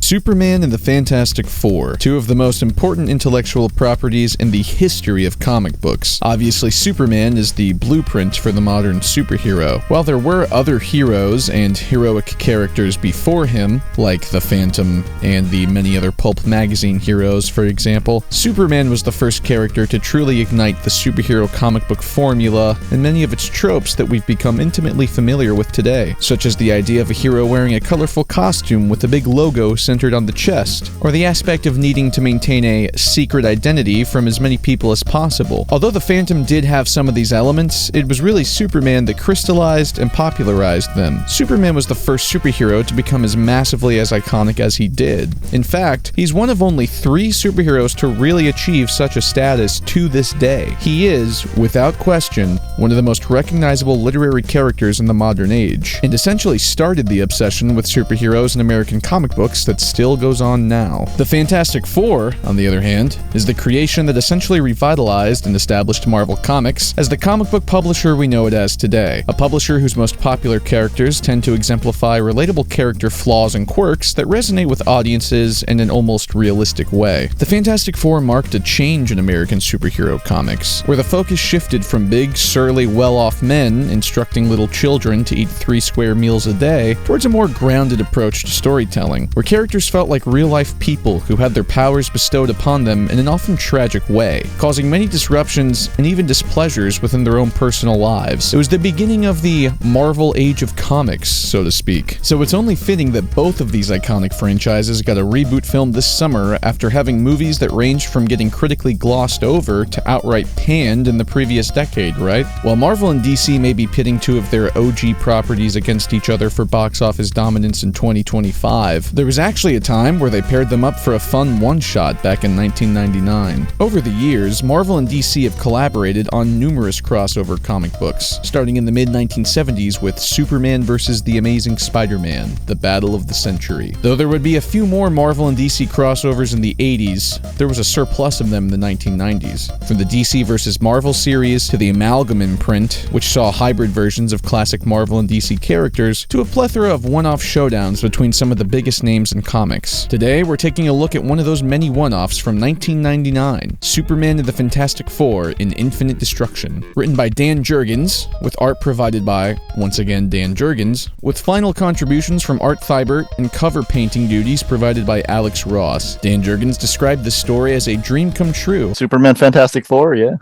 Superman and the Fantastic Four, two of the most important intellectual properties in the history of comic books. Obviously, Superman is the blueprint for the modern superhero. While there were other heroes and heroic characters before him, like the Phantom and the many other pulp magazine heroes, for example, Superman was the first character to truly ignite the superhero comic book formula and many of its tropes that we've become intimately familiar with today, such as the idea of a hero wearing a colorful costume with a big logo centered on the chest, or the aspect of needing to maintain a secret identity from as many people as possible. Although the Phantom did have some of these elements, it was really Superman that crystallized and popularized them. Superman was the first superhero to become as massively as iconic as he did. In fact, he's one of only 3 superheroes to really achieve such a status to this day. He is, without question, one of the most recognizable literary characters in the modern age, and essentially started the obsession with superheroes in American comic books that still goes on now. The Fantastic Four, on the other hand, is the creation that essentially revitalized and established Marvel Comics as the comic book publisher we know it as today. A publisher whose most popular characters tend to exemplify relatable character flaws and quirks that resonate with audiences in an almost realistic way. The Fantastic Four marked a change in American superhero comics, where the focus shifted from big, surly, well-off men instructing little children to eat 3 square meals a day towards a more grounded approach to storytelling, where characters felt like real-life people who had their powers bestowed upon them in an often tragic way, causing many disruptions and even displeasures within their own personal lives. It was the beginning of the Marvel Age of Comics, so to speak. So it's only fitting that both of these iconic franchises got a reboot film this summer after having movies that ranged from getting critically glossed over to outright panned in the previous decade, right? While Marvel and DC may be pitting 2 of their OG properties against each other for box office dominance in 2025, there was actually a time where they paired them up for a fun one-shot back in 1999. Over the years, Marvel and DC have collaborated on numerous crossover comic books, starting in the mid-1970s with Superman vs. The Amazing Spider-Man, the Battle of the Century. Though there would be a few more Marvel and DC crossovers in the 80s, there was a surplus of them in the 1990s. From the DC vs. Marvel series to the Amalgam imprint, which saw hybrid versions of classic Marvel and DC characters, to a plethora of one-off showdowns between some of the biggest names in comics. Today, we're taking a look at one of those many one-offs from 1999, Superman and the Fantastic Four in Infinite Destruction. Written by Dan Jurgens, with art provided by, once again, Dan Jurgens, with final contributions from Art Thibert and cover painting duties provided by Alex Ross. Dan Jurgens described this story as a dream come true. Superman Fantastic Four, yeah.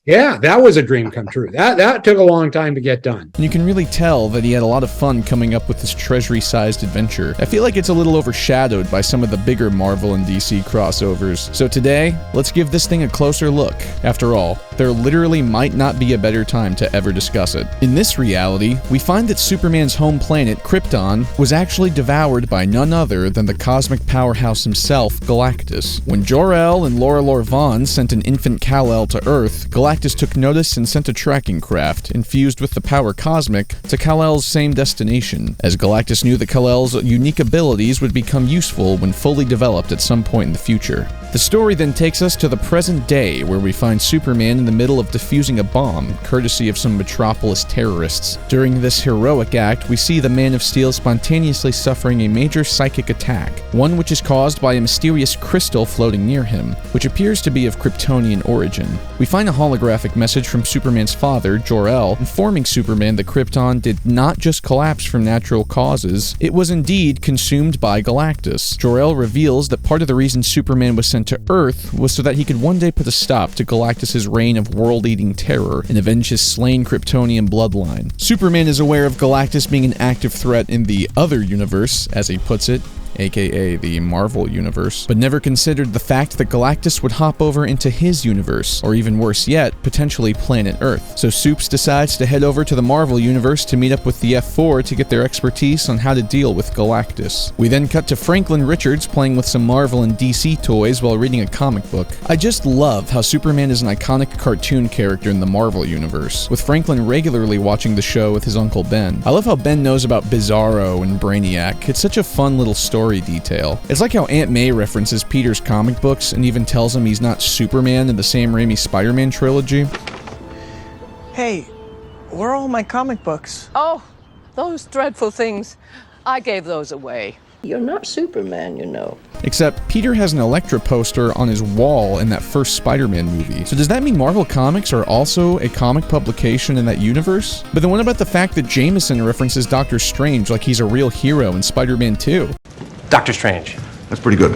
Yeah, that was a dream come true. That took a long time to get done. And you can really tell that he had a lot of fun coming up with this treasury-sized adventure. I feel like it's a little overshadowed by some of the bigger Marvel and DC crossovers. So today, let's give this thing a closer look. After all, there literally might not be a better time to ever discuss it. In this reality, we find that Superman's home planet, Krypton, was actually devoured by none other than the cosmic powerhouse himself, Galactus. When Jor-El and Laura Vaughn sent an infant Kal-El to Earth, Galactus took notice and sent a tracking craft, infused with the power cosmic, to Kal-El's same destination, as Galactus knew that Kal-El's unique abilities would become useful when fully developed at some point in the future. The story then takes us to the present day, where we find Superman in the middle of defusing a bomb, courtesy of some Metropolis terrorists. During this heroic act, we see the Man of Steel spontaneously suffering a major psychic attack, one which is caused by a mysterious crystal floating near him, which appears to be of Kryptonian origin. We find a holographic message from Superman's father, Jor-El, informing Superman that Krypton did not just collapse from natural causes, it was indeed consumed by Galactus. Jor-El reveals that part of the reason Superman was sent to Earth was so that he could one day put a stop to Galactus' reign of world-eating terror and avenge his slain Kryptonian bloodline. Superman is aware of Galactus being an active threat in the other universe, as he puts it, aka the Marvel Universe, but never considered the fact that Galactus would hop over into his universe, or even worse yet, potentially planet Earth. So Supes decides to head over to the Marvel Universe to meet up with the F4 to get their expertise on how to deal with Galactus. We then cut to Franklin Richards playing with some Marvel and DC toys while reading a comic book. I just love how Superman is an iconic cartoon character in the Marvel Universe, with Franklin regularly watching the show with his Uncle Ben. I love how Ben knows about Bizarro and Brainiac. It's such a fun little story detail. It's like how Aunt May references Peter's comic books and even tells him he's not Superman in the Sam Raimi Spider-Man trilogy. Hey, where are all my comic books? Oh, those dreadful things. I gave those away. You're not Superman, you know. Except Peter has an Elektra poster on his wall in that first Spider-Man movie. So does that mean Marvel Comics are also a comic publication in that universe? But then what about the fact that Jameson references Doctor Strange like he's a real hero in Spider-Man 2? Doctor Strange. That's pretty good.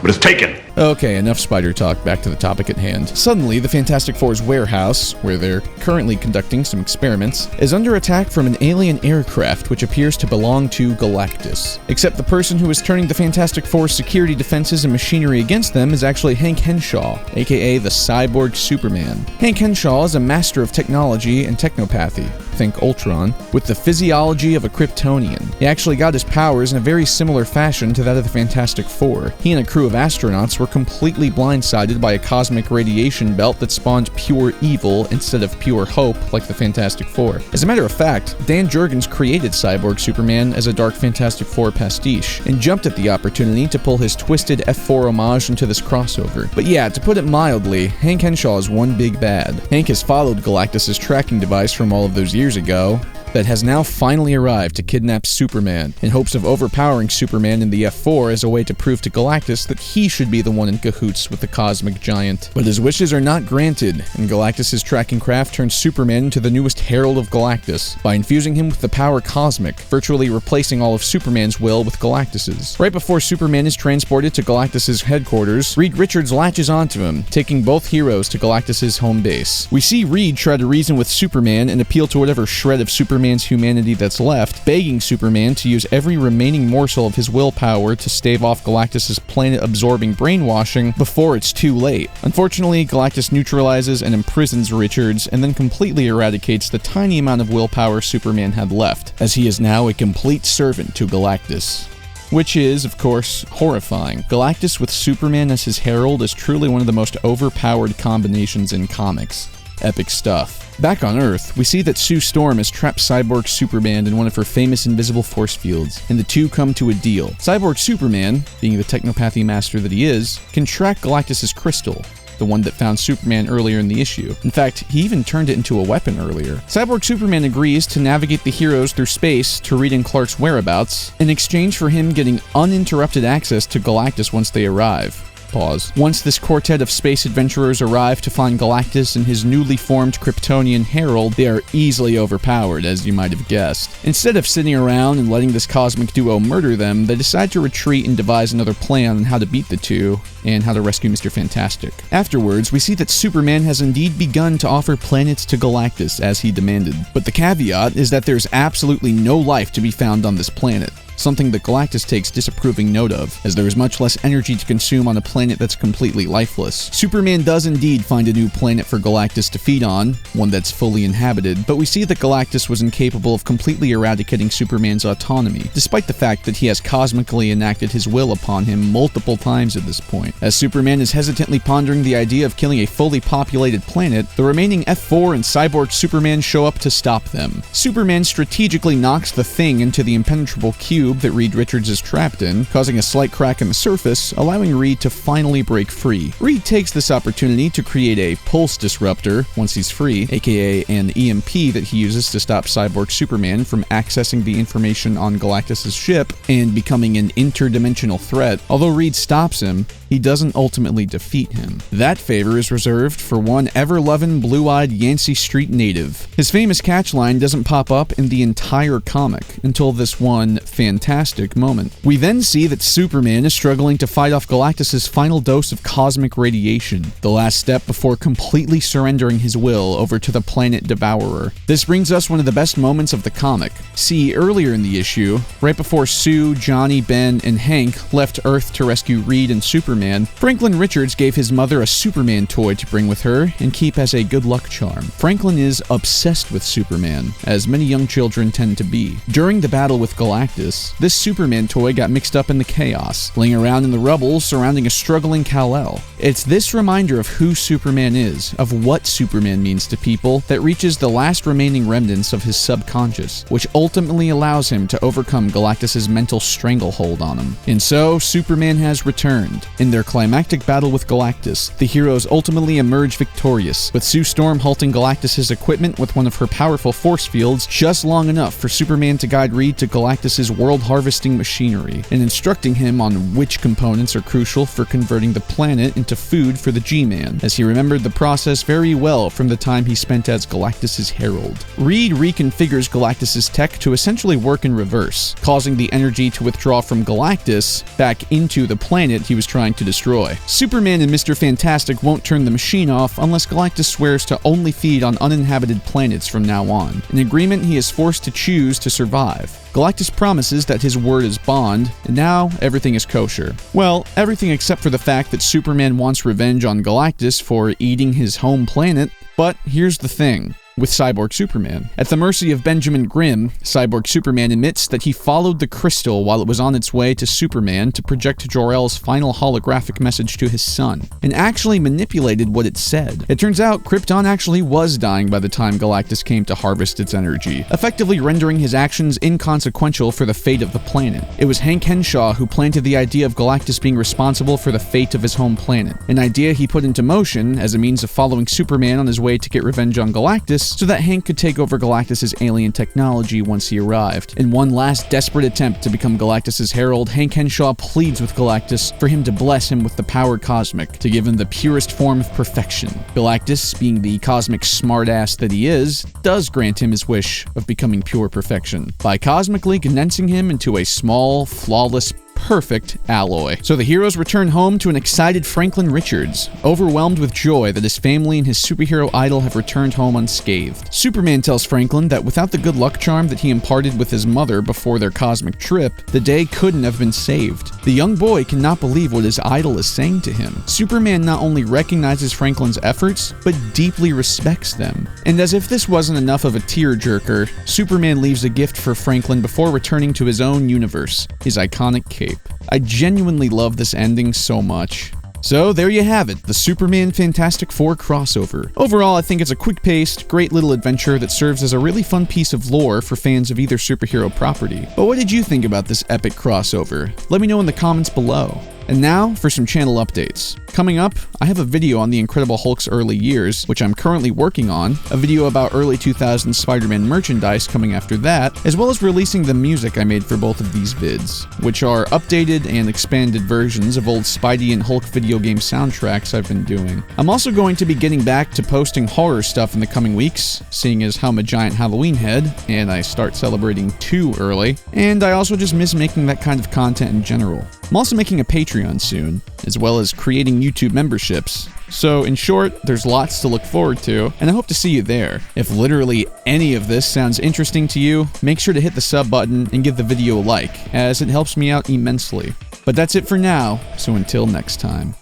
But it's taken. Okay, enough spider talk, back to the topic at hand. Suddenly, the Fantastic Four's warehouse, where they're currently conducting some experiments, is under attack from an alien aircraft which appears to belong to Galactus. Except the person who is turning the Fantastic Four's security defenses and machinery against them is actually Hank Henshaw, aka the Cyborg Superman. Hank Henshaw is a master of technology and technopathy, think Ultron, with the physiology of a Kryptonian. He actually got his powers in a very similar fashion to that of the Fantastic Four. He and a crew of astronauts were completely blindsided by a cosmic radiation belt that spawned pure evil instead of pure hope like the Fantastic Four. As a matter of fact, Dan Jurgens created Cyborg Superman as a Dark Fantastic Four pastiche, and jumped at the opportunity to pull his twisted F4 homage into this crossover. But yeah, to put it mildly, Hank Henshaw is one big bad. Hank has followed Galactus' tracking device from all of those years ago, that has now finally arrived to kidnap Superman, in hopes of overpowering Superman in the F4 as a way to prove to Galactus that he should be the one in cahoots with the cosmic giant. But his wishes are not granted, and Galactus' tracking craft turns Superman into the newest Herald of Galactus, by infusing him with the power cosmic, virtually replacing all of Superman's will with Galactus's. Right before Superman is transported to Galactus' headquarters, Reed Richards latches onto him, taking both heroes to Galactus' home base. We see Reed try to reason with Superman and appeal to whatever shred of Superman's humanity that's left, begging Superman to use every remaining morsel of his willpower to stave off Galactus' planet-absorbing brainwashing before it's too late. Unfortunately, Galactus neutralizes and imprisons Richards, and then completely eradicates the tiny amount of willpower Superman had left, as he is now a complete servant to Galactus. Which is, of course, horrifying. Galactus with Superman as his herald is truly one of the most overpowered combinations in comics. Epic stuff. Back on Earth, we see that Sue Storm has trapped Cyborg Superman in one of her famous invisible force fields, and the two come to a deal. Cyborg Superman, being the technopathy master that he is, can track Galactus' crystal, the one that found Superman earlier in the issue. In fact, he even turned it into a weapon earlier. Cyborg Superman agrees to navigate the heroes through space to Reed and Clark's whereabouts, in exchange for him getting uninterrupted access to Galactus once they arrive. Pause. Once this quartet of space adventurers arrive to find Galactus and his newly formed Kryptonian herald, they are easily overpowered, as you might have guessed. Instead of sitting around and letting this cosmic duo murder them, they decide to retreat and devise another plan on how to beat the two, and how to rescue Mr. Fantastic. Afterwards, we see that Superman has indeed begun to offer planets to Galactus, as he demanded. But the caveat is that there's absolutely no life to be found on this planet. Something that Galactus takes disapproving note of, as there is much less energy to consume on a planet that's completely lifeless. Superman does indeed find a new planet for Galactus to feed on, one that's fully inhabited, but we see that Galactus was incapable of completely eradicating Superman's autonomy, despite the fact that he has cosmically enacted his will upon him multiple times at this point. As Superman is hesitantly pondering the idea of killing a fully populated planet, the remaining F4 and Cyborg Superman show up to stop them. Superman strategically knocks the Thing into the impenetrable cube that Reed Richards is trapped in, causing a slight crack in the surface, allowing Reed to finally break free. Reed takes this opportunity to create a pulse disruptor once he's free, aka an EMP that he uses to stop Cyborg Superman from accessing the information on Galactus' ship and becoming an interdimensional threat. Although Reed stops him, he doesn't ultimately defeat him. That favor is reserved for one ever-loving, blue-eyed Yancey Street native. His famous catchline doesn't pop up in the entire comic until this one fantastic moment. We then see that Superman is struggling to fight off Galactus' final dose of cosmic radiation, the last step before completely surrendering his will over to the planet Devourer. This brings us one of the best moments of the comic. See, earlier in the issue, right before Sue, Johnny, Ben, and Hank left Earth to rescue Reed and Superman, Franklin Richards gave his mother a Superman toy to bring with her and keep as a good luck charm. Franklin is obsessed with Superman, as many young children tend to be. During the battle with Galactus, this Superman toy got mixed up in the chaos, laying around in the rubble surrounding a struggling Kal-El. It's this reminder of who Superman is, of what Superman means to people, that reaches the last remaining remnants of his subconscious, which ultimately allows him to overcome Galactus' mental stranglehold on him. And so, Superman has returned. In their climactic battle with Galactus, the heroes ultimately emerge victorious, with Sue Storm halting Galactus' equipment with one of her powerful force fields just long enough for Superman to guide Reed to Galactus' world harvesting machinery, and instructing him on which components are crucial for converting the planet into food for the G-Man, as he remembered the process very well from the time he spent as Galactus's herald. Reed reconfigures Galactus's tech to essentially work in reverse, causing the energy to withdraw from Galactus back into the planet he was trying to destroy. Superman and Mr. Fantastic won't turn the machine off unless Galactus swears to only feed on uninhabited planets from now on, an agreement he is forced to choose to survive. Galactus promises that his word is bond, and now everything is kosher. Well, everything except for the fact that Superman wants revenge on Galactus for eating his home planet, but here's the thing. With Cyborg Superman. At the mercy of Benjamin Grimm, Cyborg Superman admits that he followed the crystal while it was on its way to Superman to project Jor-El's final holographic message to his son, and actually manipulated what it said. It turns out Krypton actually was dying by the time Galactus came to harvest its energy, effectively rendering his actions inconsequential for the fate of the planet. It was Hank Henshaw who planted the idea of Galactus being responsible for the fate of his home planet, an idea he put into motion as a means of following Superman on his way to get revenge on Galactus, so that Hank could take over Galactus's alien technology once he arrived. In one last desperate attempt to become Galactus's herald, Hank Henshaw pleads with Galactus for him to bless him with the power cosmic, to give him the purest form of perfection. Galactus, being the cosmic smartass that he is, does grant him his wish of becoming pure perfection, by cosmically condensing him into a small, flawless, perfect alloy. So the heroes return home to an excited Franklin Richards, overwhelmed with joy that his family and his superhero idol have returned home unscathed. Superman tells Franklin that without the good luck charm that he imparted with his mother before their cosmic trip, the day couldn't have been saved. The young boy cannot believe what his idol is saying to him. Superman not only recognizes Franklin's efforts, but deeply respects them. And as if this wasn't enough of a tearjerker, Superman leaves a gift for Franklin before returning to his own universe, his iconic cape. I genuinely love this ending so much. So there you have it, the Superman Fantastic Four crossover. Overall, I think it's a quick-paced, great little adventure that serves as a really fun piece of lore for fans of either superhero property. But what did you think about this epic crossover? Let me know in the comments below. And now for some channel updates. Coming up, I have a video on the Incredible Hulk's early years, which I'm currently working on, a video about early 2000s Spider-Man merchandise coming after that, as well as releasing the music I made for both of these vids, which are updated and expanded versions of old Spidey and Hulk video game soundtracks I've been doing. I'm also going to be getting back to posting horror stuff in the coming weeks, seeing as how I'm a giant Halloween head, and I start celebrating too early, and I also just miss making that kind of content in general. I'm also making a Patreon soon, as well as creating YouTube memberships. So in short, there's lots to look forward to, and I hope to see you there. If literally any of this sounds interesting to you, make sure to hit the sub button and give the video a like, as it helps me out immensely. But that's it for now, so until next time.